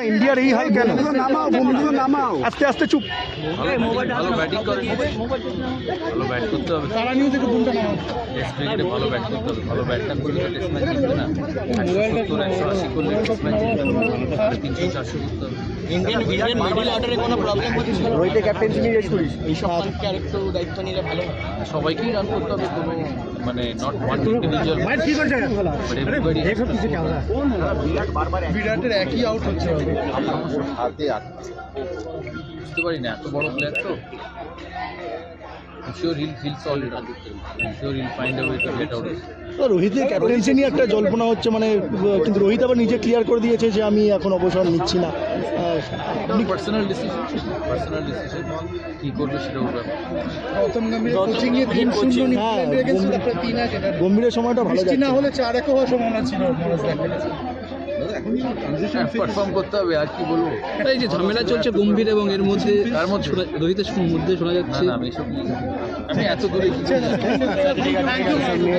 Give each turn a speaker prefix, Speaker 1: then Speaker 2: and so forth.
Speaker 1: ইন্ডিয়ার এই হাল কেন? নামাও আস্তে আস্তে চুপ।
Speaker 2: ভালো ব্যাটিং করে, ভালো ব্যাট করতে হবে, টেস্ট ক্রিকেটে ভালো ব্যাট করতে হবে। ভালো ব্যাট না করলে তো টেস্ট ম্যাচ জিতবে না। 170-180 করলে টেস্ট ম্যাচ জিতবে না, 300-400 করতে হবে।
Speaker 3: ইন্ডিয়ান মিডল অর্ডারে কোনো প্রবলেম হচ্ছে?
Speaker 1: রোহিতের ক্যাপ্টেন্সি নিয়ে করিস
Speaker 3: এই সম্পর্কে আরেকটু দায়িত্ব নিলে ভালো হয়।
Speaker 2: সবাইকেই রান করতে হবে, কোনো মানে নট ওয়ান ইন্ডিভিজুয়াল।
Speaker 1: বিরাটের একই আউট হচ্ছে
Speaker 2: বুঝতে পারি না, এত বড় প্লেয়ার তো। Sure he'll solve it, sure he'll find a way to get out.
Speaker 1: রোহিতের ক্যাপ্টেন্সি নিয়ে একটা জল্পনা হচ্ছে, মানে কিন্তু রোহিত আবার নিজে ক্লিয়ার করে দিয়েছে যে আমি এখন অবসর নিচ্ছি না।
Speaker 2: পার্সোনাল ডিসিশন কী করবে সেটা ওর ব্যাপার।
Speaker 1: গম্ভীরের সময়টা ভালো যাচ্ছে না হলে 4-1 হওয়ার সম্ভাবনা ছিল।
Speaker 2: পারফর্ম করতে হবে, আর কি বলবো।
Speaker 4: এই যে ঝামেলা চলছে গম্ভীর এবং এর মধ্যে
Speaker 2: তার মধ্যে
Speaker 4: রোহিতের মধ্যে শোনা যাচ্ছে
Speaker 2: না, আমি এসব আমি এত দূরে